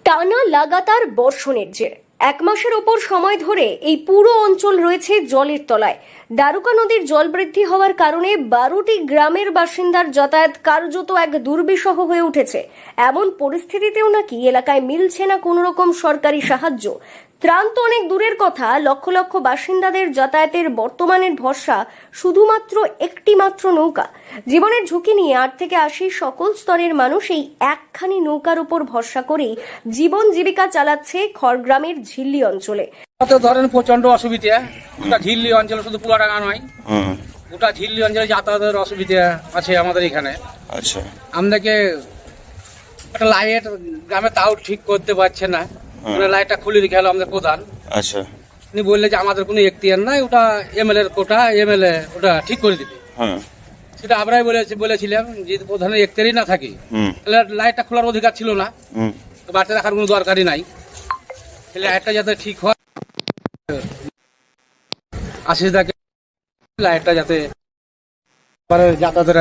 টানা লাগাতার বর্ষণের জের এক মাসের ওপর সময় ধরে এই পুরো অঞ্চল রয়েছে জলের তলায়। দ্বারকা নদীর জল বৃদ্ধি হওয়ার কারণে 12টি গ্রামের বাসিন্দার যাতায়াত কার্যত এক দুর্বিষহ হয়ে উঠেছে। এমন পরিস্থিতিতেও নাকি এলাকায় মিলছে না কোনো রকম সরকারি সাহায্য। ত্রাণ তো অনেক দূরের কথা, লক্ষ লক্ষ বাসিন্দাদের যাতায়াতের বর্তমানের ভরসা শুধুমাত্র একটি মাত্র নৌকা। জীবনের ঝুঁকি নিয়ে 8 থেকে 80 সকল স্তরের মানুষ এই একখানি নৌকার উপর ভরসা করেই জীবন জীবিকা চালাচ্ছে খড়গ্রামের ঝিল্লি অঞ্চলে। তো ধরেন প্রচন্ড অসুবিধা। ওটা ঝিল্লি অঞ্চলে শুধু পুরাডাঙ্গা নয়, ওটা ঝিল্লি অঞ্চলে যাতায়াতের অসুবিধা আছে আমাদের এখানে। আচ্ছা, আমাদেরকে একটা লাইট গ্রামে তাও ঠিক করতে পারছে না, লাইটটা খুলে রেখে হলো আমাদের প্রধান। আচ্ছা, উনি বললে যে আমাদের কোনো এখতিয়ার নাই, ওটা এমএলএ এর কোটা, এমএলএ ওটা ঠিক করে দিবে। হ্যাঁ, সেটা আমরাই বলেছিলাম যদি প্রধানের এখতিয়ারই না থাকে তাহলে লাইটটা খোলার অধিকার ছিল না, তো বাড়িতে রাখার কোনো দরকারই নাই। তাহলে লাইটটা যাতে ঠিক হয়, আশিসদাকে লাইটটা যাতে যাতায়াতের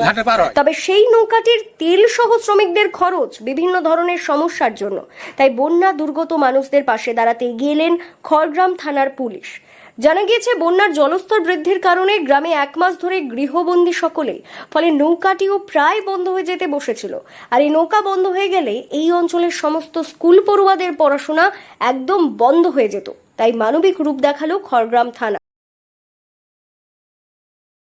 ঘাটে পার হয়। তবে সেই নৌকাটির তেল সহ শ্রমিকদের খরচ বিভিন্ন ধরনের সমস্যার জন্য, তাই বন্যা দুর্গত মানুষদের পাশে দাঁড়াতে গেলেন খড়গ্রাম থানার পুলিশ। জানা গিয়েছে বন্যার জলস্তর বৃদ্ধির কারণে গ্রামে 1 মাস ধরে গৃহবন্দী সকলে, ফলে নৌকাটিও প্রায় বন্ধ হয়ে যেতে বসেছিল। আর এই নৌকা বন্ধ হয়ে গেলে এই অঞ্চলের সমস্ত স্কুল পড়ুয়াদের পড়াশোনা একদম বন্ধ হয়ে যেত। তাই মানবিক রূপ দেখালো খড়গ্রাম থানা।